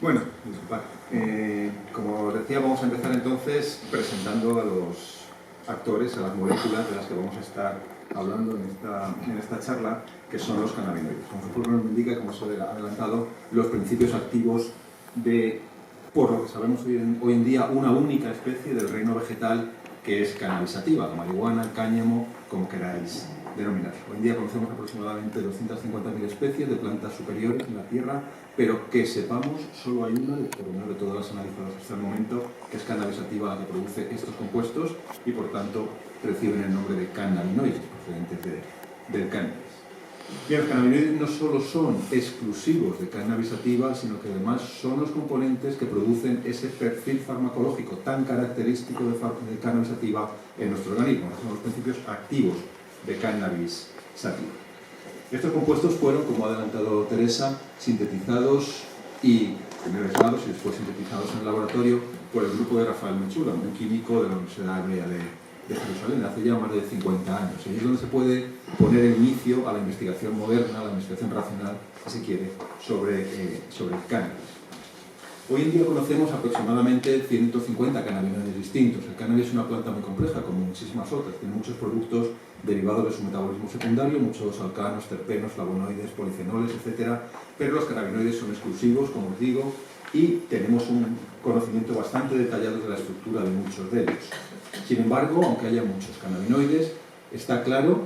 Bueno, disculpad. Como decía, vamos a empezar entonces presentando a los actores, a las moléculas de las que vamos a estar hablando en esta charla, que son los cannabinoides. Como su propio nombre indica, como os he adelantado, los principios activos de, por lo que sabemos hoy en día, una única especie del reino vegetal que es cannabisativa, la marihuana, el cáñamo, como queráis denominar. Hoy en día conocemos aproximadamente 250.000 especies de plantas superiores en la Tierra, pero que sepamos, solo hay una, por lo menos de todas las analizadas hasta el momento, que es cannabisativa, la que produce estos compuestos y por tanto reciben el nombre de cannabinoides, procedentes del cannabis. Bien, los cannabinoides no solo son exclusivos de cannabisativa, sino que además son los componentes que producen ese perfil farmacológico tan característico de cannabisativa en nuestro organismo. Son los principios activos de cannabisativa. Estos compuestos fueron, como ha adelantado Teresa, sintetizados y primero aislados y después sintetizados en el laboratorio por el grupo de Rafael Mechula, un químico de la Universidad Hebrea de Jerusalén, hace ya más de 50 años. Y es donde se puede poner el inicio a la investigación moderna, a la investigación racional, si se quiere, sobre el cannabis. Hoy en día conocemos aproximadamente 150 cannabinoides distintos. El cannabis es una planta muy compleja, como muchísimas otras. Tiene muchos productos derivados de su metabolismo secundario, muchos alcanos, terpenos, flavonoides, polifenoles, etc. Pero los cannabinoides son exclusivos, como os digo, y tenemos un conocimiento bastante detallado de la estructura de muchos de ellos. Sin embargo, aunque haya muchos cannabinoides, está claro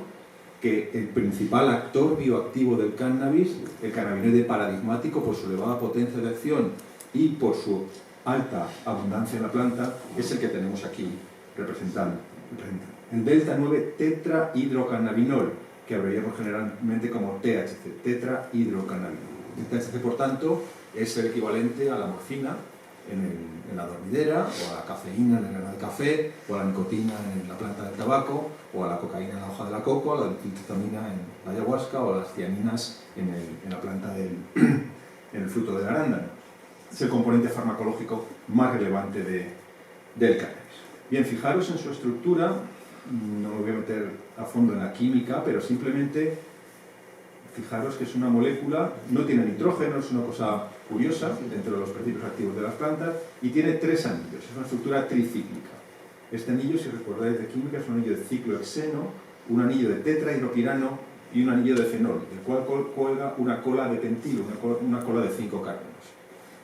que el principal actor bioactivo del cannabis, el cannabinoide paradigmático, por su elevada potencia de acción y por su alta abundancia en la planta, es el que tenemos aquí representando. El delta 9 tetrahidrocannabinol, que abreviamos generalmente como THC, tetrahidrocannabinol. El THC, por tanto, es el equivalente a la morfina en la dormidera, o a la cafeína en el grano de café, o a la nicotina en la planta del tabaco, o a la cocaína en la hoja de la coco, a la ditilcitamina en la ayahuasca, o a las cianinas en la planta en el fruto del arándano. Es el componente farmacológico más relevante del cannabis. Bien, fijaros en su estructura, no me voy a meter a fondo en la química, pero simplemente fijaros que es una molécula, no tiene nitrógeno, es una cosa curiosa dentro de los principios activos de las plantas, y tiene 3 anillos, es una estructura tricíclica. Este anillo, si recordáis de química, es un anillo de ciclohexeno, un anillo de tetrahidropirano y un anillo de fenol, del cual cuelga una cola de pentilo, una cola de 5 carbonos.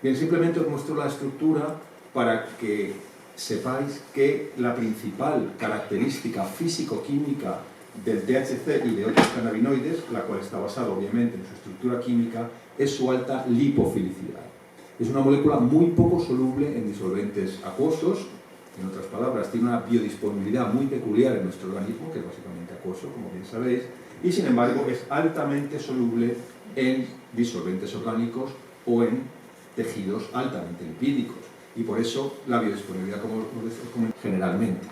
Bien, simplemente os muestro la estructura para que sepáis que la principal característica físico-química del THC y de otros cannabinoides, la cual está basada obviamente en su estructura química, es su alta lipofilicidad. Es una molécula muy poco soluble en disolventes acuosos, en otras palabras, tiene una biodisponibilidad muy peculiar en nuestro organismo, que es básicamente acuoso, como bien sabéis, y sin embargo es altamente soluble en disolventes orgánicos o en tejidos altamente lipídicos, y por eso la biodisponibilidad, como os comento, generalmente.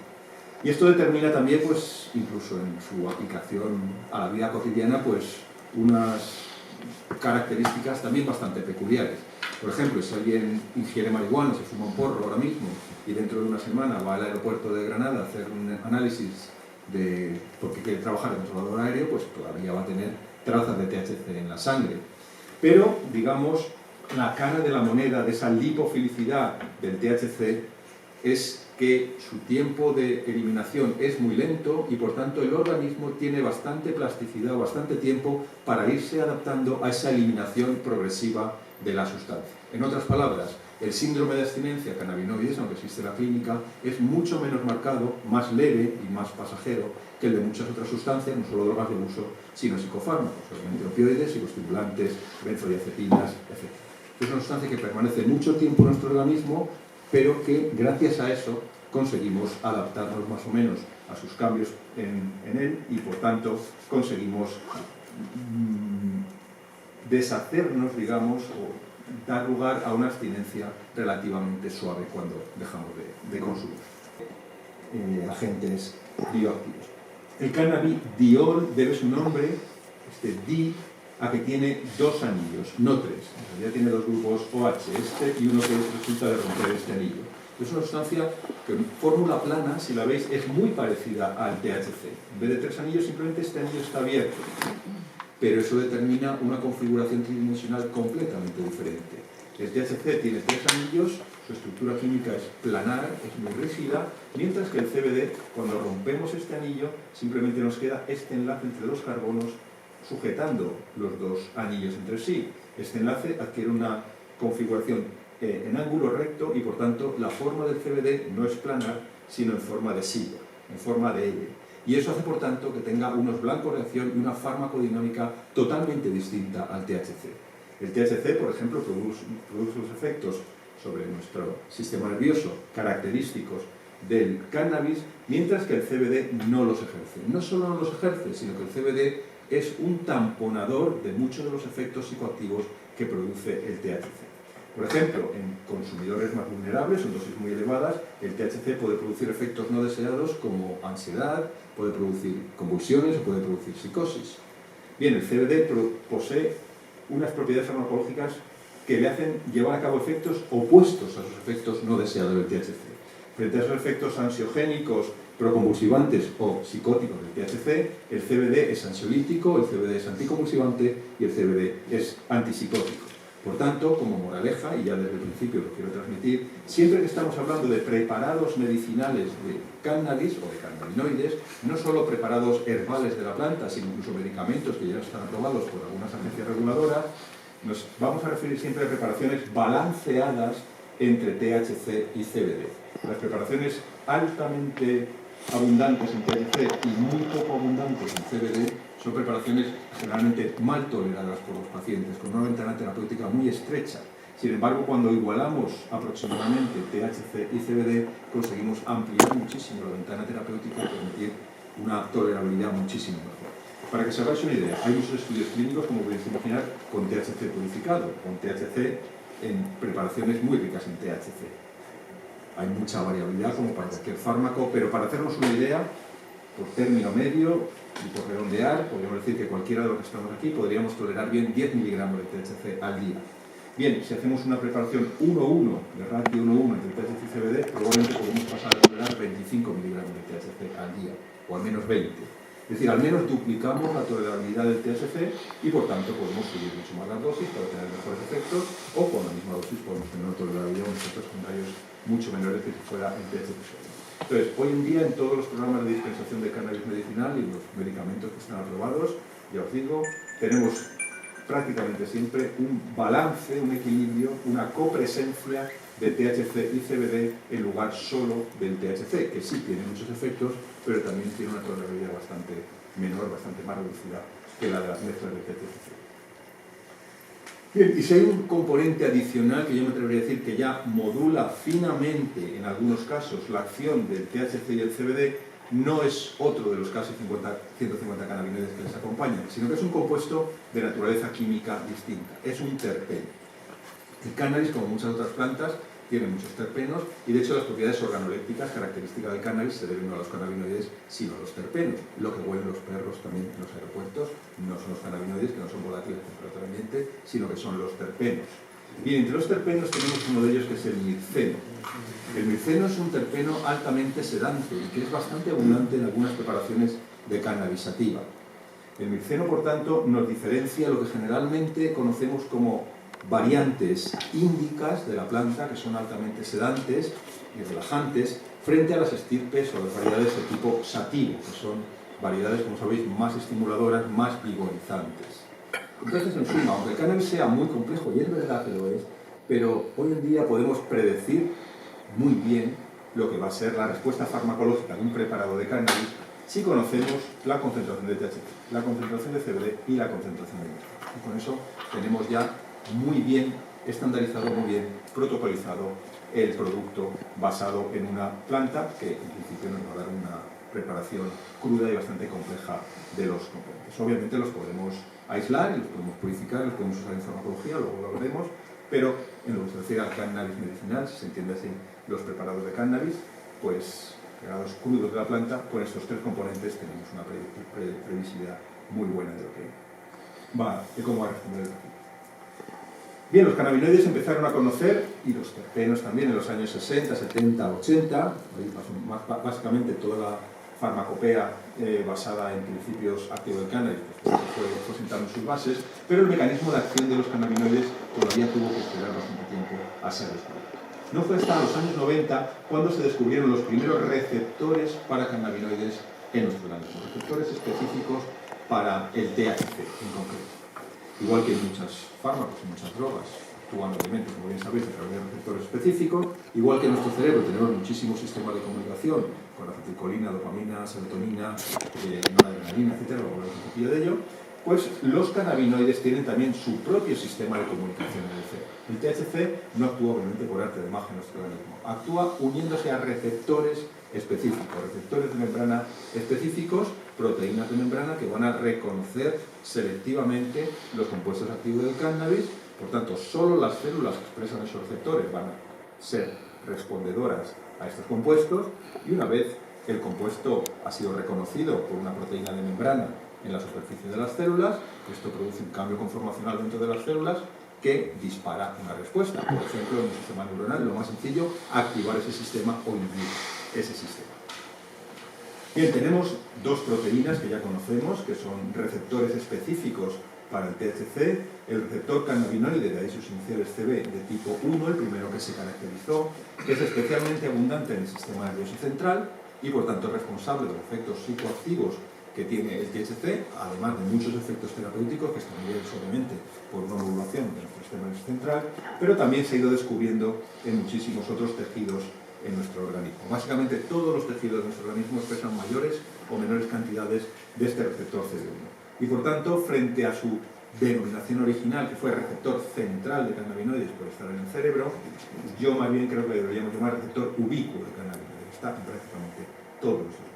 Y esto determina también, pues, incluso en su aplicación a la vida cotidiana, pues, unas características también bastante peculiares. Por ejemplo, si alguien ingiere marihuana, se fuma un porro ahora mismo, y dentro de una semana va al aeropuerto de Granada a hacer un análisis porque quiere trabajar en controlador aéreo, pues todavía va a tener trazas de THC en la sangre. Pero, digamos, la cara de la moneda de esa lipofilicidad del THC es que su tiempo de eliminación es muy lento y por tanto el organismo tiene bastante plasticidad, bastante tiempo para irse adaptando a esa eliminación progresiva de la sustancia. En otras palabras, el síndrome de abstinencia a cannabinoides, aunque existe la clínica, es mucho menos marcado, más leve y más pasajero que el de muchas otras sustancias, no solo drogas de uso, sino psicofármacos, obviamente opioides, psicoestimulantes, benzodiazepinas, etc. Es una sustancia que permanece mucho tiempo en nuestro organismo, pero que gracias a eso conseguimos adaptarnos más o menos a sus cambios en él y por tanto conseguimos deshacernos, digamos, o dar lugar a una abstinencia relativamente suave cuando dejamos de consumir agentes bioactivos. El cannabidiol debe su nombre, este di, a que tiene 2 anillos, no 3. En realidad tiene 2 grupos OH, y uno que resulta de romper este anillo. Es una sustancia que en fórmula plana, si la veis, es muy parecida al THC. En vez de 3 anillos, simplemente este anillo está abierto. Pero eso determina una configuración tridimensional completamente diferente. El THC tiene 3 anillos, su estructura química es planar, es muy rígida, mientras que el CBD, cuando rompemos este anillo, simplemente nos queda este enlace entre los carbonos sujetando los dos anillos entre sí. Este enlace adquiere una configuración en ángulo recto y, por tanto, la forma del CBD no es planar, sino en forma de silla, en forma de L. Y eso hace, por tanto, que tenga unos blancos de acción y una farmacodinámica totalmente distinta al THC. El THC, por ejemplo, produce los efectos sobre nuestro sistema nervioso característicos del cannabis, mientras que el CBD no los ejerce. No solo no los ejerce, sino que el CBD es un tamponador de muchos de los efectos psicoactivos que produce el THC. Por ejemplo, en consumidores más vulnerables, en dosis muy elevadas, el THC puede producir efectos no deseados como ansiedad, puede producir convulsiones o puede producir psicosis. Bien, el CBD posee unas propiedades farmacológicas que le hacen llevar a cabo efectos opuestos a sus efectos no deseados del THC. Frente a esos efectos ansiogénicos, proconvulsivantes o psicóticos del THC, el CBD es ansiolítico, el CBD es anticonvulsivante y el CBD es antipsicótico. Por tanto, como moraleja, y ya desde el principio lo quiero transmitir, siempre que estamos hablando de preparados medicinales de cannabis o de cannabinoides, no solo preparados herbales de la planta, sino incluso medicamentos que ya están aprobados por algunas agencias reguladoras, nos vamos a referir siempre a preparaciones balanceadas entre THC y CBD. Las preparaciones altamente abundantes en THC y muy poco abundantes en CBD son preparaciones generalmente mal toleradas por los pacientes, con una ventana terapéutica muy estrecha. Sin embargo, cuando igualamos aproximadamente THC y CBD, conseguimos ampliar muchísimo la ventana terapéutica y permitir una tolerabilidad muchísimo mejor. Para que se hagáis una idea, hay muchos estudios clínicos, como podéis imaginar, con THC purificado, con THC en preparaciones muy ricas en THC. Hay mucha variabilidad como para cualquier fármaco, pero para hacernos una idea, por término medio y por redondear, podríamos decir que cualquiera de los que estamos aquí podríamos tolerar bien 10 miligramos de THC al día. Bien, si hacemos una preparación 1-1, de ratio 1-1 entre THC y CBD, probablemente podemos pasar a tolerar 25 miligramos de THC al día, o al menos 20. Es decir, al menos duplicamos la tolerabilidad del THC y, por tanto, podemos subir mucho más las dosis para tener mejores efectos, o con la misma dosis podemos tener una tolerabilidad y unos efectos secundarios mucho menores que si fuera el THC solo. Entonces, hoy en día en todos los programas de dispensación de cannabis medicinal y los medicamentos que están aprobados, ya os digo, tenemos prácticamente siempre un balance, un equilibrio, una copresencia de THC y CBD en lugar solo del THC, que sí tiene muchos efectos, pero también tiene una tolerabilidad bastante menor, bastante más reducida que la de las mezclas de THC. Bien, y si hay un componente adicional que yo me atrevería a decir que ya modula finamente, en algunos casos, la acción del THC y el CBD, no es otro de los casi 150 cannabinoides que les acompañan, sino que es un compuesto de naturaleza química distinta, es un terpeno. El cannabis, como muchas otras plantas, tiene muchos terpenos y, de hecho, las propiedades organolépticas características del cannabis se deben no a los cannabinoides, sino a los terpenos. Lo que huelen los perros también en los aeropuertos no son los cannabinoides, que no son volátiles a temperatura ambiente, sino que son los terpenos. Bien, entre los terpenos tenemos uno de ellos que es el mirceno. El mirceno es un terpeno altamente sedante y que es bastante abundante en algunas preparaciones de cannabis sativa. El mirceno, por tanto, nos diferencia lo que generalmente conocemos como variantes índicas de la planta, que son altamente sedantes y relajantes, frente a las estirpes o las variedades de tipo sativo, que son variedades, como sabéis, más estimuladoras, más vigorizantes. Entonces, en suma, aunque el cannabis sea muy complejo, y es verdad que lo es, pero hoy en día podemos predecir muy bien lo que va a ser la respuesta farmacológica de un preparado de cannabis si conocemos la concentración de THC, la concentración de CBD y la concentración de mirceno. Y con eso tenemos ya muy bien estandarizado, muy bien protocolizado el producto basado en una planta que en principio nos va a dar una preparación cruda y bastante compleja de los componentes. Obviamente los podemos aislar y los podemos purificar, los podemos usar en farmacología, luego lo veremos, pero en lo que se refiere al cannabis medicinal, si se entiende así los preparados de cannabis, pues preparados crudos de la planta, con estos tres componentes tenemos una previsibilidad muy buena de cómo va a responder el paciente. Bien, los cannabinoides se empezaron a conocer, y los terpenos también, en los años 60, 70, 80, ahí pasó básicamente toda farmacopea basada en principios activos del cannabis, pues fue sentando sus bases, pero el mecanismo de acción de los cannabinoides todavía tuvo que esperar bastante tiempo a ser descubierto. No fue hasta los años 90 cuando se descubrieron los primeros receptores para cannabinoides en nuestro organismo, receptores específicos para el THC en concreto. Igual que en muchos fármacos y muchas drogas actúan obviamente, como bien sabéis, a través de receptores específicos, igual que en nuestro cerebro tenemos muchísimos sistemas de comunicación con acetilcolina, dopamina, serotonina, noradrenalina, etcétera, luego hablaremos un poquillo de ello, pues los cannabinoides tienen también su propio sistema de comunicación en el cerebro. El THC no actúa obviamente por arte de magia en nuestro organismo, actúa uniéndose a receptores específicos, receptores de membrana específicos, proteínas de membrana que van a reconocer selectivamente los compuestos activos del cannabis. Por tanto, solo las células que expresan esos receptores van a ser respondedoras a estos compuestos, y una vez el compuesto ha sido reconocido por una proteína de membrana en la superficie de las células, esto produce un cambio conformacional dentro de las células que dispara una respuesta. Por ejemplo, en un sistema neuronal, lo más sencillo, activar ese sistema o inhibir ese sistema. Bien, tenemos dos proteínas que ya conocemos, que son receptores específicos para el THC, el receptor cannabinoide, de ahí sus iniciales CB, de tipo 1, el primero que se caracterizó, que es especialmente abundante en el sistema nervioso central y por tanto responsable de los efectos psicoactivos que tiene el THC, además de muchos efectos terapéuticos que están mediados obviamente por una modulación de nuestro sistema nervioso central, pero también se ha ido descubriendo en muchísimos otros tejidos en nuestro organismo. Básicamente todos los tejidos de nuestro organismo expresan mayores o menores cantidades de este receptor CD1. Y por tanto, frente a su denominación original, que fue receptor central de cannabinoides por estar en el cerebro, yo más bien creo que deberíamos llamar receptor ubícuo de cannabinoides. Está en prácticamente todos los tejidos.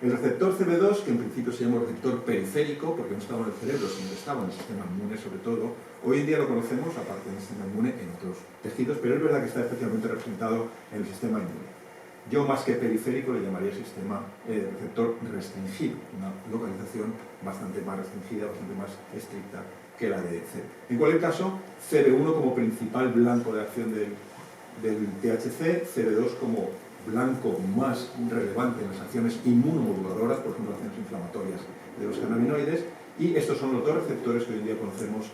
El receptor CB2, que en principio se llama receptor periférico, porque no estaba en el cerebro, sino que estaba en el sistema inmune sobre todo, hoy en día lo conocemos, aparte del sistema inmune, en otros tejidos, pero es verdad que está especialmente representado en el sistema inmune. Yo más que periférico le llamaría sistema receptor restringido, una localización bastante más restringida, bastante más estricta que la de CB. En cualquier caso, CB1 como principal blanco de acción del THC, CB2 como blanco más relevante en las acciones inmunomoduladoras, por ejemplo, las acciones inflamatorias de los cannabinoides, y estos son los dos receptores que hoy en día conocemos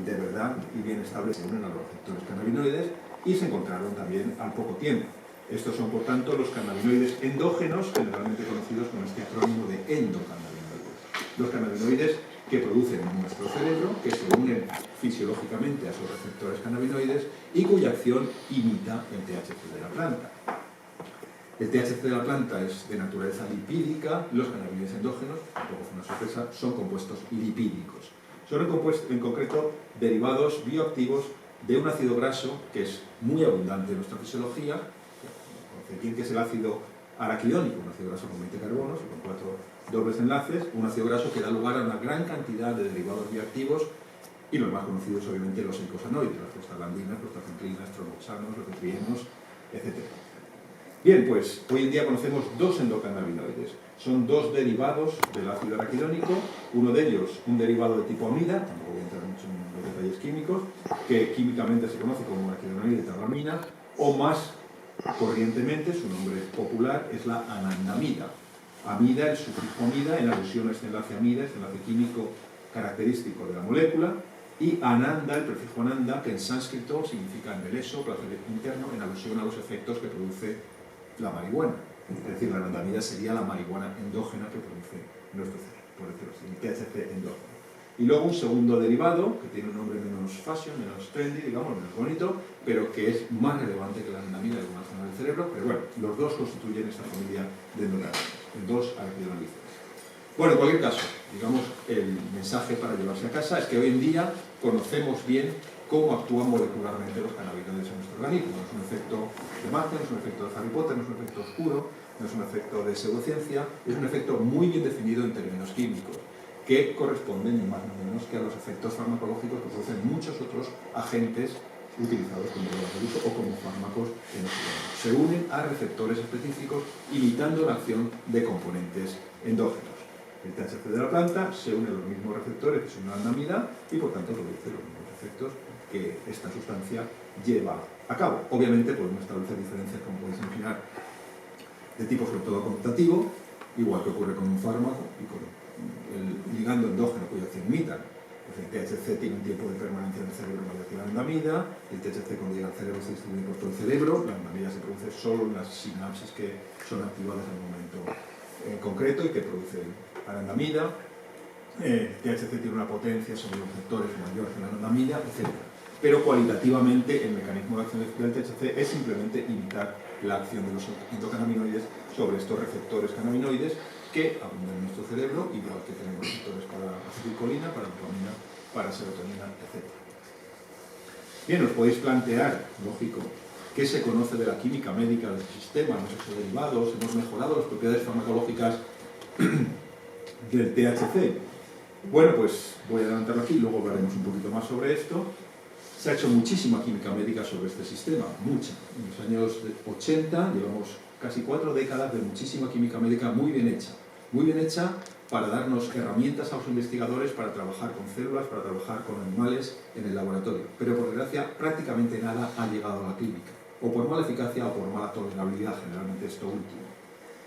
de verdad y bien estables, se unen a los receptores cannabinoides y se encontraron también al poco tiempo. Estos son, por tanto, los cannabinoides endógenos, generalmente conocidos con este acrónimo de endocannabinoides. Los cannabinoides que producen en nuestro cerebro, que se unen fisiológicamente a sus receptores cannabinoides y cuya acción imita el THC de la planta. El THC de la planta es de naturaleza lipídica, los cannabinoides endógenos, tampoco fue una sorpresa, son compuestos lipídicos. Son en concreto derivados bioactivos de un ácido graso que es muy abundante en nuestra fisiología, que es el ácido araquidónico, un ácido graso con 20 carbonos y con 4 dobles enlaces, un ácido graso que da lugar a una gran cantidad de derivados bioactivos, y los más conocidos obviamente los eicosanoides, las prostaglandinas, prostacyclinas, tromboxanos, leucotrienos, etc. Bien, pues hoy en día conocemos dos endocannabinoides. Son dos derivados del ácido araquidónico, uno de ellos un derivado de tipo amida, tampoco voy a entrar mucho en los detalles químicos, que químicamente se conoce como araquidonide tabamina, o más corrientemente, su nombre popular es la anandamida. Amida, el sufijo amida, en alusión a este enlace amida, este enlace químico característico de la molécula, y ananda, el prefijo ananda, que en sánscrito significa embeleso, placer interno, en alusión a los efectos que produce la marihuana. Es decir, la anandamida sería la marihuana endógena que produce nuestro cerebro, por decirlo así, el THC endógeno. Y luego un segundo derivado, que tiene un nombre menos fashion, menos trendy, digamos, menos bonito, pero que es más relevante que la anandamida en alguna zona del cerebro, pero bueno, los dos constituyen esta familia de endocannabinoides, dos araquidonidales. Bueno, en cualquier caso, digamos, el mensaje para llevarse a casa es que hoy en día conocemos bien cómo actúan molecularmente los cannabinoides en nuestro organismo. No es un efecto de magia, no es un efecto de Harry Potter, no es un efecto oscuro, no es un efecto de pseudociencia, es un efecto muy bien definido en términos químicos, que corresponden ni más ni menos que a los efectos farmacológicos que producen muchos otros agentes utilizados como drogas de uso o como fármacos en nuestro organismo. Se unen a receptores específicos imitando la acción de componentes endógenos. El THC de la planta se une a los mismos receptores que son una anandamida y por tanto produce los mismos efectos que esta sustancia lleva a cabo. Obviamente podemos establecer diferencias, como podéis imaginar, de tipo sobre todo conmutativo, igual que ocurre con un fármaco y con el ligando endógeno cuya acción imitan. Pues el THC tiene un tiempo de permanencia en el cerebro mayor que la anandamida, el THC cuando llega al cerebro se distribuye por todo el cerebro, la anandamida se produce solo en las sinapsis que son activadas en un momento concreto y que producen anandamida. El THC tiene una potencia sobre los receptores mayor que la anandamida, etc. Pero cualitativamente el mecanismo de acción del THC es simplemente imitar la acción de los endocannabinoides sobre estos receptores cannabinoides que abundan en nuestro cerebro, igual que tenemos receptores para acetilcolina, para dopamina, para serotonina, etc. Bien, os podéis plantear, lógico, qué se conoce de la química médica del sistema, los exoderivados, hemos mejorado las propiedades farmacológicas del THC. Bueno, pues voy a adelantarlo aquí, luego hablaremos un poquito más sobre esto. Se ha hecho muchísima química médica sobre este sistema, mucha. En los años 80 llevamos casi 4 décadas de muchísima química médica muy bien hecha para darnos herramientas a los investigadores para trabajar con células, para trabajar con animales en el laboratorio. Pero por desgracia prácticamente nada ha llegado a la clínica, o por mala eficacia o por mala tolerabilidad, generalmente esto último.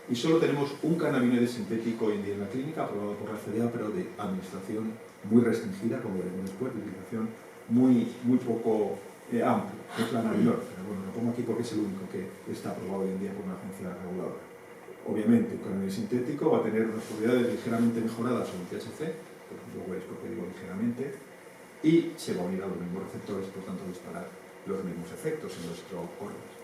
Y solo tenemos un cannabinoide sintético hoy en día en la clínica, aprobado por la FDA, pero de administración muy restringida, como veremos después, de utilización muy poco amplio, que es la Navilor. Pero bueno, lo pongo aquí porque es el único que está aprobado hoy en día por una agencia reguladora. Obviamente, un cannabinoide sintético va a tener unas propiedades ligeramente mejoradas sobre el THC, luego veréis por qué digo ligeramente, y se va a unir a los mismos receptores, por tanto disparar los mismos efectos en nuestro órgano.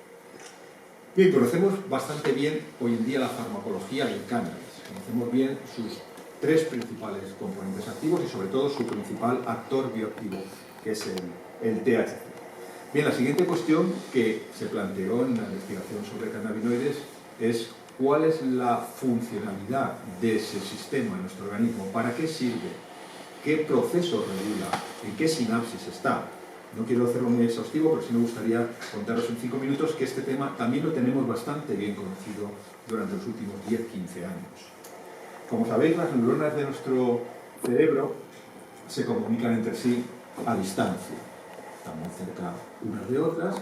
Bien, conocemos bastante bien hoy en día la farmacología del cannabis. Conocemos bien sus 3 principales componentes activos y sobre todo su principal actor bioactivo, que es el THC. Bien, la siguiente cuestión que se planteó en la investigación sobre cannabinoides es cuál es la funcionalidad de ese sistema en nuestro organismo, para qué sirve, qué proceso regula, en qué sinapsis está. No quiero hacerlo muy exhaustivo, pero sí me gustaría contaros en 5 minutos que este tema también lo tenemos bastante bien conocido durante los últimos 10-15 años. Como sabéis, las neuronas de nuestro cerebro se comunican entre sí a distancia. Están muy cerca unas de otras.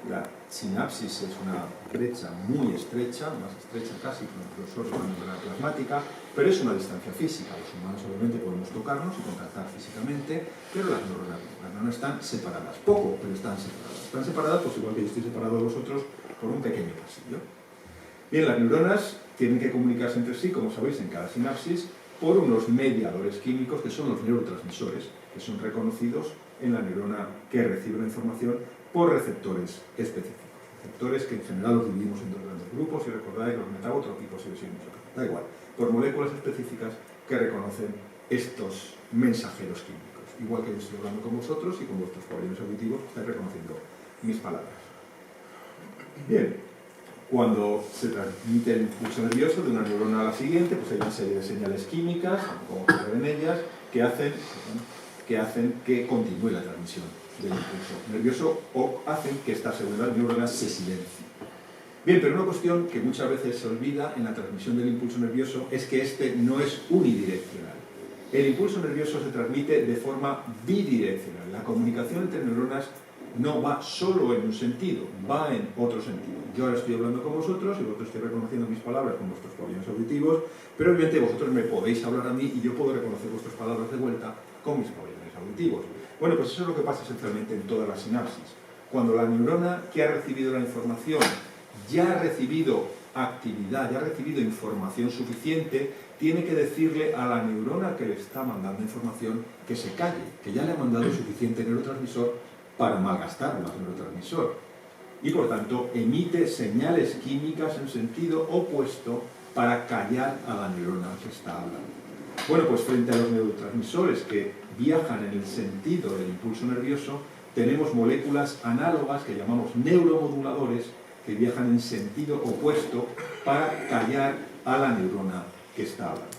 La sinapsis es una brecha muy estrecha, más estrecha casi que el grosor de una membrana plasmática, pero es una distancia física. Los humanos obviamente podemos tocarnos y contactar físicamente, pero las neuronas están separadas. Poco, pero están separadas. Están separadas, pues igual que yo estoy separado de vosotros, por un pequeño pasillo. Bien, las neuronas tienen que comunicarse entre sí, como sabéis, en cada sinapsis, por unos mediadores químicos que son los neurotransmisores, que son reconocidos en la neurona que recibe la información por receptores específicos. Receptores que en general los dividimos en 2 grandes grupos, si recordáis, los metabotrópicos y los inmunotrópicos. Da igual, por moléculas específicas que reconocen estos mensajeros químicos. Igual que yo estoy hablando con vosotros y con vuestros pabellones auditivos, estáis reconociendo mis palabras. Bien, cuando se transmite el impulso nervioso de una neurona a la siguiente, pues hay una serie de señales químicas, como se ven en ellas, que hacen que continúe la transmisión del impulso nervioso o hacen que esta segunda neurona se silencie. Bien, pero una cuestión que muchas veces se olvida en la transmisión del impulso nervioso es que este no es unidireccional. El impulso nervioso se transmite de forma bidireccional. La comunicación entre neuronas no va solo en un sentido, va en otro sentido. Yo ahora estoy hablando con vosotros y vosotros estáis reconociendo mis palabras con vuestros pabellones auditivos, pero obviamente vosotros me podéis hablar a mí y yo puedo reconocer vuestras palabras de vuelta con mis pabellones auditivos. Bueno, pues eso es lo que pasa esencialmente en todas las sinapsis. Cuando la neurona que ha recibido la información ya ha recibido actividad, ya ha recibido información suficiente, tiene que decirle a la neurona que le está mandando información que se calle, que ya le ha mandado suficiente neurotransmisor para malgastarlo al neurotransmisor. Y por tanto emite señales químicas en sentido opuesto para callar a la neurona que está hablando. Bueno, pues frente a los neurotransmisores que viajan en el sentido del impulso nervioso, tenemos moléculas análogas que llamamos neuromoduladores que viajan en sentido opuesto para callar a la neurona que está hablando.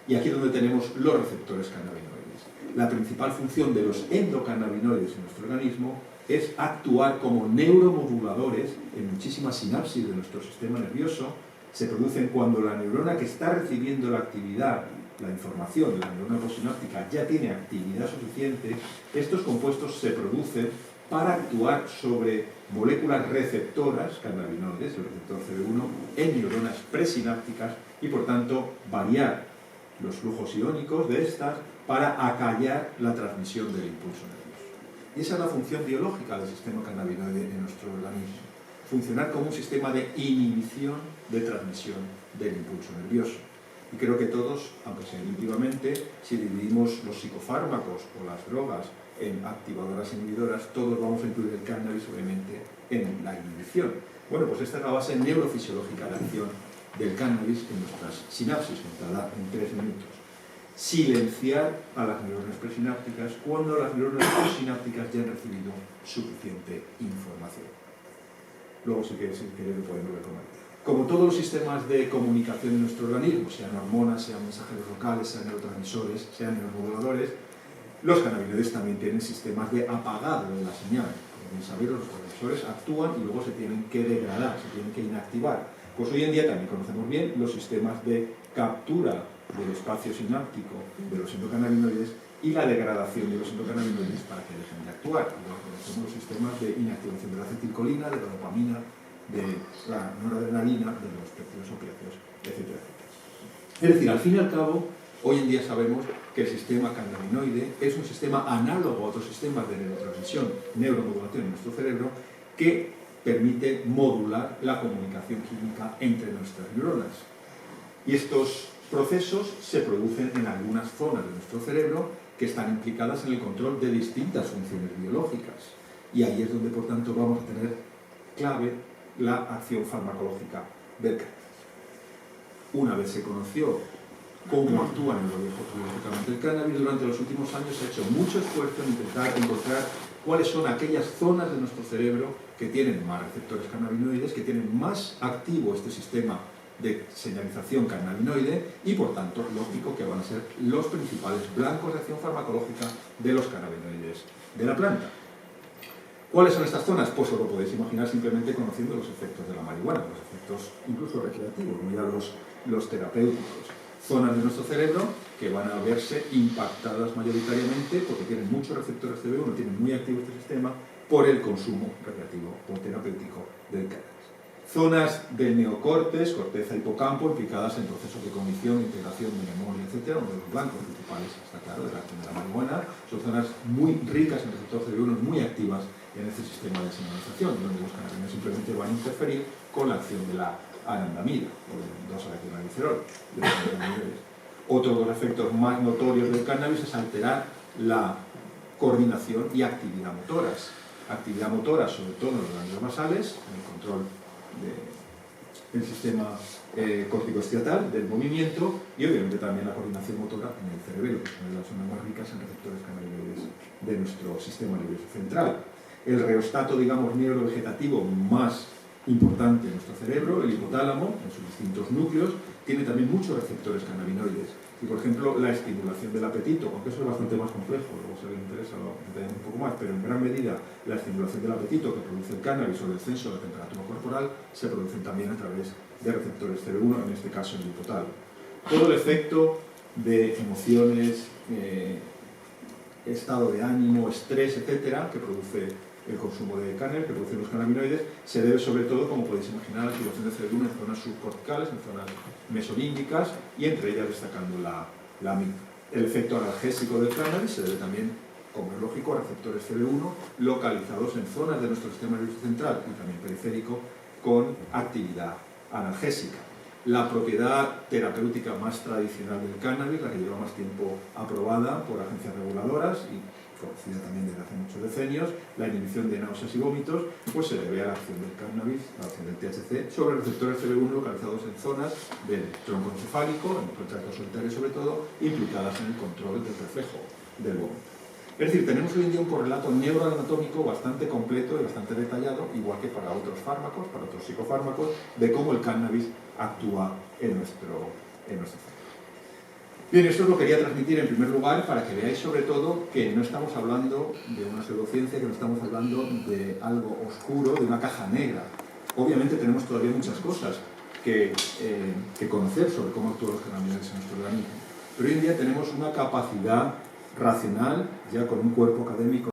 Y aquí es donde tenemos los receptores cannabinoides. La principal función de los endocannabinoides en nuestro organismo es actuar como neuromoduladores en muchísimas sinapsis de nuestro sistema nervioso. Se producen cuando la neurona que está recibiendo la actividad, la información, la neurona postsináptica ya tiene actividad suficiente. Estos compuestos se producen para actuar sobre moléculas receptoras cannabinoides, el receptor CB1, en neuronas presinápticas y por tanto variar los flujos iónicos de estas para acallar la transmisión del impulso nervioso. Y esa es la función biológica del sistema cannabinoide en nuestro organismo. Funcionar como un sistema de inhibición de transmisión del impulso nervioso. Y creo que todos, aunque sea intuitivamente, si dividimos los psicofármacos o las drogas en activadoras e inhibidoras, todos vamos a incluir el cannabis, obviamente, en la inhibición. Bueno, pues esta es la base neurofisiológica de acción del cannabis en nuestras sinapsis, contada en 3 minutos. Silenciar a las neuronas presinápticas cuando las neuronas postsinápticas ya han recibido suficiente información. Luego, si queréis, lo podemos ver con él. Como todos los sistemas de comunicación de nuestro organismo, sean hormonas, sean mensajeros locales, sean neurotransmisores, sean neuromoduladores, los cannabinoides también tienen sistemas de apagado de la señal. Como bien sabéis, los transmisores actúan y luego se tienen que degradar, se tienen que inactivar. Pues hoy en día también conocemos bien los sistemas de captura del espacio sináptico de los endocannabinoides y la degradación de los endocannabinoides para que dejen de actuar. Igual conocemos los sistemas de inactivación de la acetilcolina, de la dopamina, de la noradrenalina, de los péptidos opiáceos, etc. Es decir, al fin y al cabo, hoy en día sabemos que el sistema cannabinoide es un sistema análogo a otros sistemas de neurotransmisión, neuromodulación en nuestro cerebro, que permite modular la comunicación química entre nuestras neuronas. Y estos procesos se producen en algunas zonas de nuestro cerebro que están implicadas en el control de distintas funciones biológicas. Y ahí es donde, por tanto, vamos a tener clave la acción farmacológica del cannabis. Una vez se conoció cómo actúa neurobiológicamente el cannabis, durante los últimos años se ha hecho mucho esfuerzo en intentar encontrar cuáles son aquellas zonas de nuestro cerebro que tienen más receptores cannabinoides, que tienen más activo este sistema de señalización cannabinoide y, por tanto, lógico que van a ser los principales blancos de acción farmacológica de los cannabinoides de la planta. ¿Cuáles son estas zonas? Pues os lo podéis imaginar simplemente conociendo los efectos de la marihuana, los efectos incluso recreativos, no ya los terapéuticos. Zonas de nuestro cerebro que van a verse impactadas mayoritariamente porque tienen muchos receptores CB1, tienen muy activo este sistema, por el consumo recreativo o terapéutico del cannabis. Zonas del neocortes, corteza hipocampo, implicadas en procesos de cognición, integración de memoria, etc. Uno de los blancos principales, está claro, de la acción de la marihuana. Son zonas muy ricas en receptores CB1, muy activas en este sistema de señalización, donde los cannabinoides simplemente van a interferir con la acción de la anandamida, o del 2-acetilglicirol, de los cannabinoides. Otro de los efectos más notorios del cannabis es alterar la coordinación y actividad motoras. Actividad motora, sobre todo en los ganglios basales, en el control del sistema corticostriatal, del movimiento, y obviamente también la coordinación motora en el cerebelo, que son las zonas más ricas en receptores cannabinoides de nuestro sistema nervioso central. El reostato, digamos, neurovegetativo más importante en nuestro cerebro, el hipotálamo, en sus distintos núcleos, tiene también muchos receptores cannabinoides. Y, por ejemplo, la estimulación del apetito, aunque eso es bastante más complejo, luego si les interesa lo detallamos un poco más, pero en gran medida la estimulación del apetito que produce el cannabis o el descenso de la temperatura corporal se producen también a través de receptores CB1, en este caso el hipotálamo. Todo el efecto de emociones, estado de ánimo, estrés, etcétera, que produce el consumo de cannabis, que producen los cannabinoides, se debe sobre todo, como podéis imaginar, a la activación de CB1 en zonas subcorticales, en zonas mesolímbicas, y entre ellas destacando la amígdala. El efecto analgésico del cannabis se debe también, como es lógico, a receptores CB1 localizados en zonas de nuestro sistema nervioso central y también periférico con actividad analgésica. La propiedad terapéutica más tradicional del cannabis, la que lleva más tiempo aprobada por agencias reguladoras y conocida también desde hace muchos decenios, la inhibición de náuseas y vómitos, pues se debe a la acción del cannabis, la acción del THC, sobre receptores CB1 localizados en zonas del tronco encefálico, en el tracto solitario sobre todo, implicadas en el control del reflejo del vómito. Es decir, tenemos hoy en día un correlato neuroanatómico bastante completo y bastante detallado, igual que para otros fármacos, para otros psicofármacos, de cómo el cannabis actúa en nuestro cerebro. Bien, esto os lo quería transmitir en primer lugar para que veáis sobre todo que no estamos hablando de una pseudociencia, que no estamos hablando de algo oscuro, de una caja negra. Obviamente tenemos todavía muchas cosas que conocer sobre cómo actúan los cannabinoides en nuestro organismo, pero hoy en día tenemos una capacidad racional, ya con un cuerpo académico